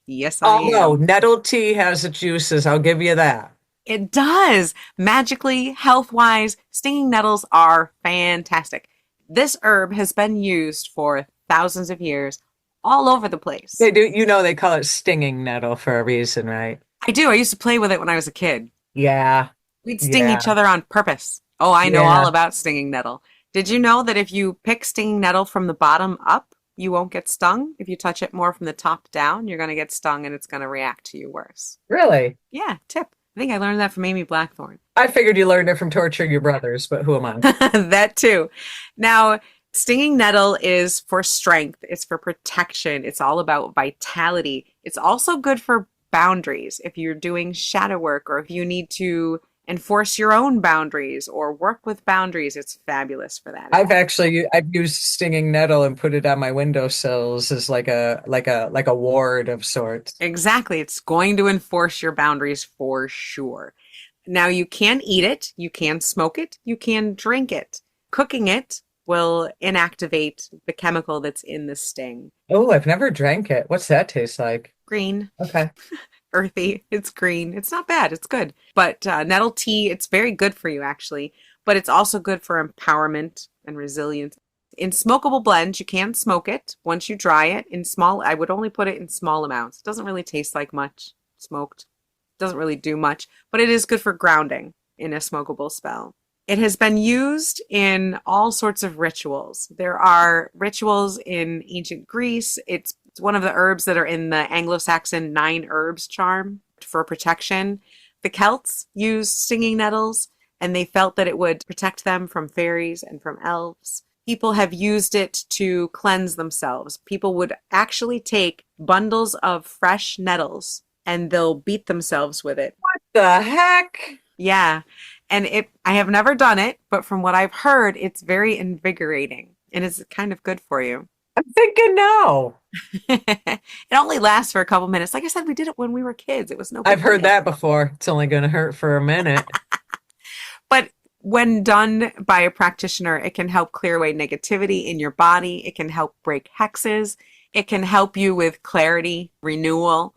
Yes, I Although am. nettle tea has the juices, I'll give you that. It does. Magically, health-wise, stinging nettles are fantastic. This herb has been used for thousands of years all over the place. They do, they call it stinging nettle for a reason, right? I do. I used to play with it when I was a kid. Yeah, We'd sting yeah, each other on purpose. Oh, I know all yeah. about stinging nettle. Did you know that if you pick stinging nettle from the bottom up, you won't get stung? If you touch it more from the top down, you're going to get stung and it's going to react to you worse. Really? Yeah, tip. I think I learned that from Amy Blackthorne. I figured you learned it from torturing your brothers, but who am I? That too. Now, stinging nettle is for strength, it's for protection, it's all about vitality. It's also good for boundaries. If you're doing shadow work or if you need to enforce your own boundaries or work with boundaries, it's fabulous for that. I've used stinging nettle and put it on my windowsills as like a ward of sorts. Exactly. It's going to enforce your boundaries for sure. Now, you can eat it, you can smoke it, you can drink it. Cooking it will inactivate the chemical that's in the sting. Oh, I've never drank it. What's that taste like? Green, Okay. earthy, it's green. It's not bad, it's good. But nettle tea, it's very good for you actually, but it's also good for empowerment and resilience. In smokable blends, you can smoke it once you dry it in small. I would only put it in small amounts. It doesn't really taste like much smoked. Doesn't really do much, but it is good for grounding in a smokable spell. It has been used in all sorts of rituals. There are rituals in ancient Greece. It's one of the herbs that are in the Anglo-Saxon 9 herbs charm for protection. The Celts used stinging nettles, and they felt that it would protect them from fairies and from elves. People have used it to cleanse themselves. People would actually take bundles of fresh nettles and they'll beat themselves with it. The heck? Yeah. And I have never done it, but from what I've heard, it's very invigorating and it's kind of good for you. I'm thinking no. It only lasts for a couple minutes. Like I said, we did it when we were kids. It was no I've big heard deal. that before. It's only going to hurt for a minute. But When done by a practitioner, it can help clear away negativity in your body. It can help break hexes. It can help you with clarity, renewal.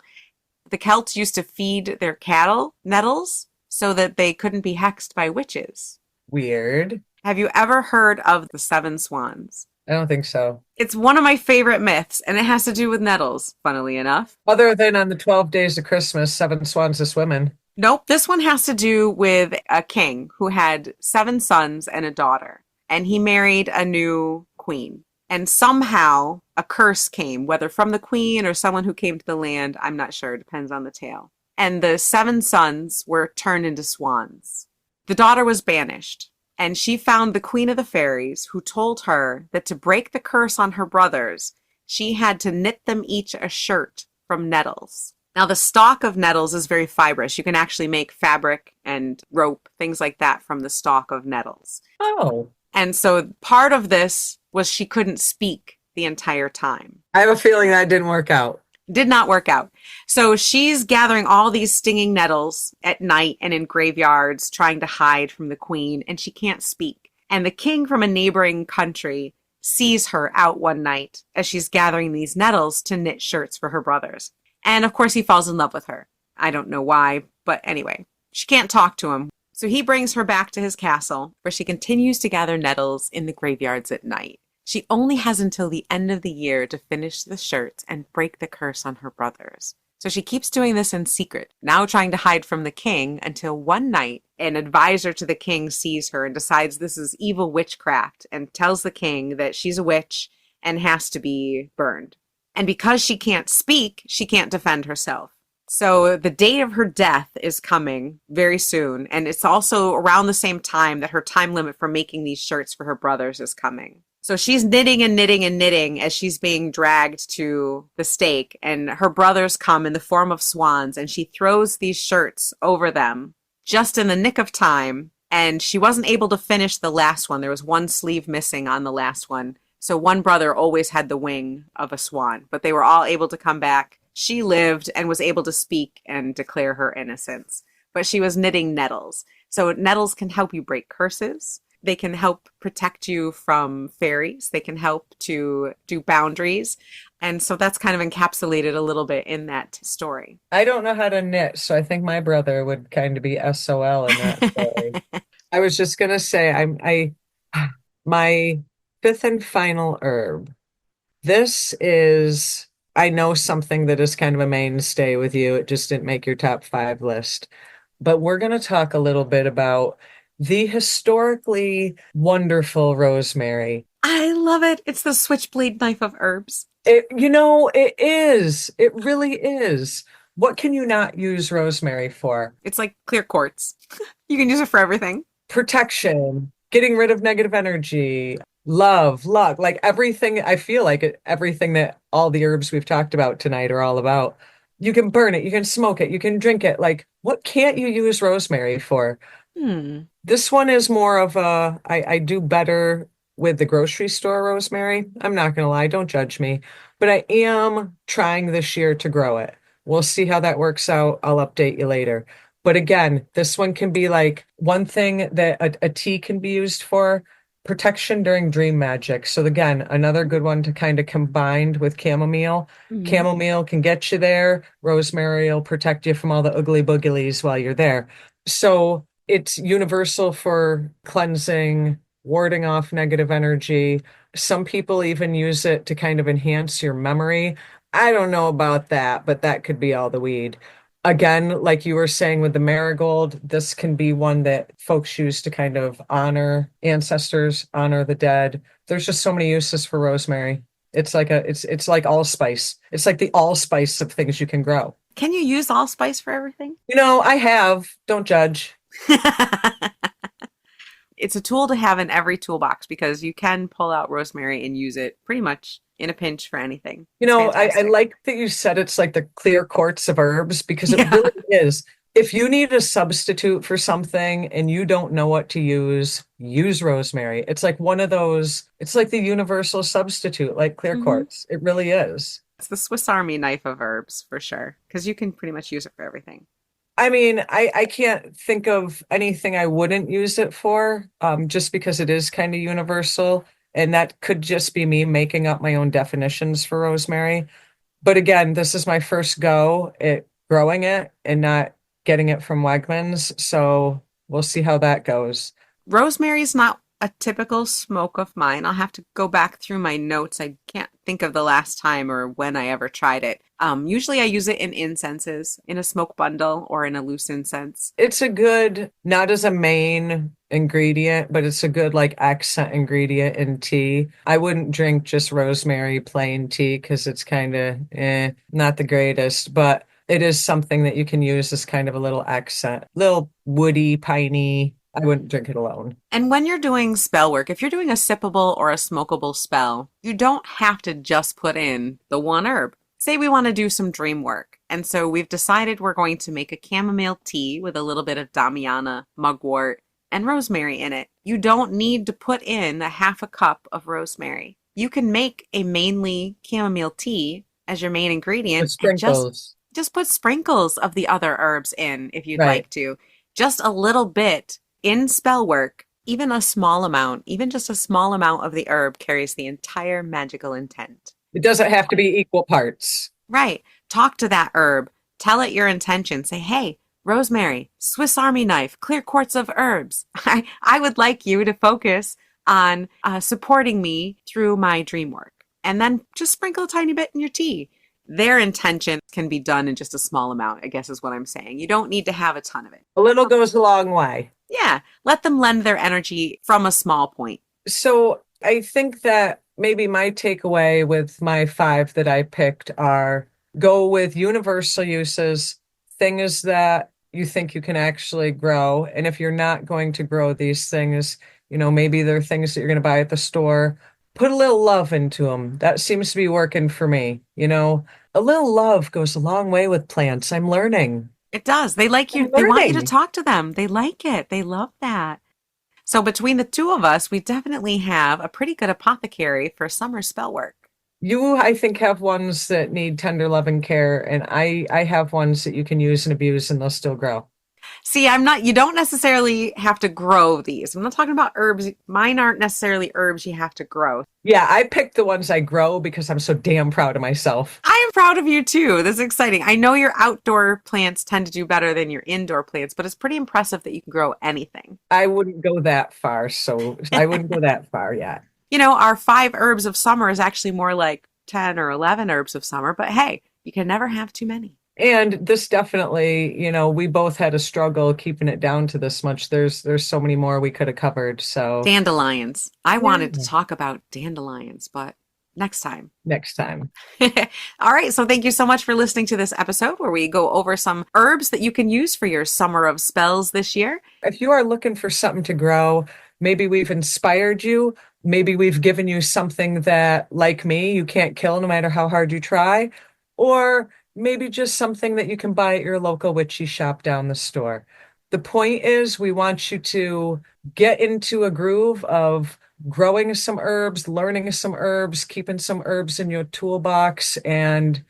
The Celts used to feed their cattle nettles so that they couldn't be hexed by witches. Weird. Have you ever heard of the seven swans? I don't think so. It's one of my favorite myths, and it has to do with nettles, funnily enough. Other than on the 12 days of Christmas, seven swans a swimming. Nope, this one has to do with a king who had seven sons and a daughter, and he married a new queen. And somehow a curse came, whether from the queen or someone who came to the land, I'm not sure, it depends on the tale. And the seven sons were turned into swans. The daughter was banished, and she found the queen of the fairies, who told her that to break the curse on her brothers, she had to knit them each a shirt from nettles. Now, the stalk of nettles is very fibrous. You can actually make fabric and rope, things like that, from the stalk of nettles. Oh, And so part of this was she couldn't speak the entire time. I have a feeling that didn't work out. Did not work out. So she's gathering all these stinging nettles at night and in graveyards, trying to hide from the queen, and she can't speak. And the king from a neighboring country sees her out one night as she's gathering these nettles to knit shirts for her brothers. And of course, he falls in love with her. I don't know why, but anyway, she can't talk to him. So he brings her back to his castle, where she continues to gather nettles in the graveyards at night. She only has until the end of the year to finish the shirts and break the curse on her brothers. So she keeps doing this in secret, now trying to hide from the king, until one night an advisor to the king sees her and decides this is evil witchcraft and tells the king that she's a witch and has to be burned. And because she can't speak, she can't defend herself. So the date of her death is coming very soon. And it's also around the same time that her time limit for making these shirts for her brothers is coming. So she's knitting and knitting and knitting as she's being dragged to the stake. And her brothers come in the form of swans, and she throws these shirts over them just in the nick of time. And she wasn't able to finish the last one. There was one sleeve missing on the last one. So one brother always had the wing of a swan, but they were all able to come back. She lived and was able to speak and declare her innocence, but she was knitting nettles. So nettles can help you break curses. They can help protect you from fairies. They can help to do boundaries. And so that's kind of encapsulated a little bit in that story. I don't know how to knit, so I think my brother would kind of be SOL in that story. I was just gonna say, my fifth and final herb. This is, I know, something that is kind of a mainstay with you. It just didn't make your top five list. But we're going to talk a little bit about the historically wonderful rosemary. I love it. It's the switchblade knife of herbs. It is. It really is. What can you not use rosemary for? It's like clear quartz. You can use it for everything. Protection, getting rid of negative energy, love, luck, like everything. I feel like everything that all the herbs we've talked about tonight are all about. You can burn it, you can smoke it, you can drink it. Like, what can't you use rosemary for? This one is more of I do better with the grocery store rosemary. I'm not gonna lie, don't judge me. But I am trying this year to grow it. We'll see how that works out. I'll update you later. But again, this one can be like one thing that a tea can be used for protection during dream magic. So again, another good one to kind of combined with chamomile. Chamomile can get you there. Rosemary will protect you from all the ugly booglies while you're there. So it's universal for cleansing, warding off negative energy. Some people even use it to kind of enhance your memory. I don't know about that, but that could be all the weed. Again, like you were saying with the marigold, this can be one that folks use to kind of honor ancestors, honor the dead. There's just so many uses for rosemary. It's like allspice. It's like the allspice of things you can grow. Can you use allspice for everything? I have. Don't judge. It's a tool to have in every toolbox because you can pull out rosemary and use it pretty much in a pinch for anything. I like that you said it's like the clear quartz of herbs because it Yeah. really is. If you need a substitute for something and you don't know what to use rosemary. It's like one of those, it's like the universal substitute, like clear quartz. It really is. It's the Swiss Army knife of herbs for sure because you can pretty much use it for everything. I mean, I can't think of anything I wouldn't use it for, just because it is kind of universal. And that could just be me making up my own definitions for rosemary. But again, this is my first go at growing it and not getting it from Wegmans. So we'll see how that goes. Rosemary's not a typical smoke of mine. I'll have to go back through my notes. I can't think of the last time or when I ever tried it. Usually I use it in incenses, in a smoke bundle or in a loose incense. It's a good, not as a main ingredient, but it's a good like accent ingredient in tea. I wouldn't drink just rosemary plain tea because it's kind of not the greatest, but it is something that you can use as kind of a little accent, little woody, piney. I wouldn't drink it alone. And when you're doing spell work, if you're doing a sippable or a smokable spell, you don't have to just put in the one herb. Say we want to do some dream work. And so we've decided we're going to make a chamomile tea with a little bit of damiana, mugwort, and rosemary in it. You don't need to put in a half a cup of rosemary. You can make a mainly chamomile tea as your main With ingredient and sprinkles. just put sprinkles of the other herbs in if you'd Right. like to. Just a little bit in spell work, even a small amount, even just a small amount of the herb carries the entire magical intent. It doesn't have to be equal parts. Right. Talk to that herb. Tell it your intention. Say, hey, rosemary, Swiss Army knife, clear quartz of herbs. I would like you to focus on supporting me through my dream work. And then just sprinkle a tiny bit in your tea. Their intention can be done in just a small amount, I guess is what I'm saying. You don't need to have a ton of it. A little goes a long way. Yeah, let them lend their energy from a small point. So I think that maybe my takeaway with my five that I picked are go with universal uses, things that you think you can actually grow. And if you're not going to grow these things, maybe they're things that you're going to buy at the store. Put a little love into them. That seems to be working for me. A little love goes a long way with plants. I'm learning. It does. They like I'm you. They want you to learning. talk to them. They like it. They love that. So between the two of us, we definitely have a pretty good apothecary for summer spell work. You, I think, have ones that need tender love and care, and I have ones that you can use and abuse and they'll still grow. See, you don't necessarily have to grow these. I'm not talking about herbs. Mine aren't necessarily herbs you have to grow. Yeah, I picked the ones I grow because I'm so damn proud of myself. I am proud of you too. This is exciting. I know your outdoor plants tend to do better than your indoor plants, but it's pretty impressive that you can grow anything. I wouldn't go that far, so I wouldn't go that far yet. Our 5 herbs of summer is actually more like 10 or 11 herbs of summer, but hey, you can never have too many. And this definitely, we both had a struggle keeping it down to this much. There's so many more we could have covered. So Dandelions. I yeah, wanted to talk about dandelions, but next time. next time. All right. So thank you so much for listening to this episode where we go over some herbs that you can use for your summer of spells this year. If you are looking for something to grow, maybe we've inspired you. Maybe we've given you something that, like me, you can't kill no matter how hard you try. Or maybe just something that you can buy at your local witchy shop down the store. The point is, we want you to get into a groove of growing some herbs, learning some herbs, keeping some herbs in your toolbox, and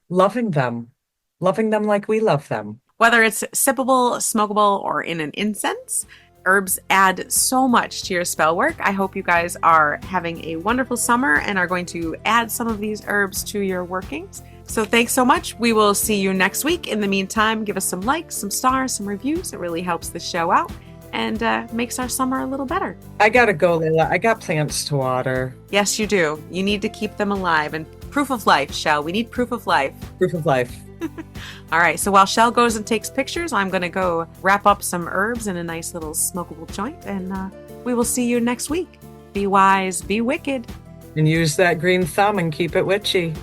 loving them like we love them. Whether it's sippable, smokable, or in an incense, herbs add so much to your spell work. I hope you guys are having a wonderful summer and are going to add some of these herbs to your workings. So thanks so much. We will see you next week. In the meantime, give us some likes, some stars, some reviews. It really helps the show out and makes our summer a little better. I gotta go, Layla. I got plants to water. Yes, you do. You need to keep them alive. And proof of life, Chelle. We need proof of life. Proof of life. All right. So while Chelle goes and takes pictures, I'm going to go wrap up some herbs in a nice little smokable joint. And we will see you next week. Be wise, be wicked. And use that green thumb and keep it witchy.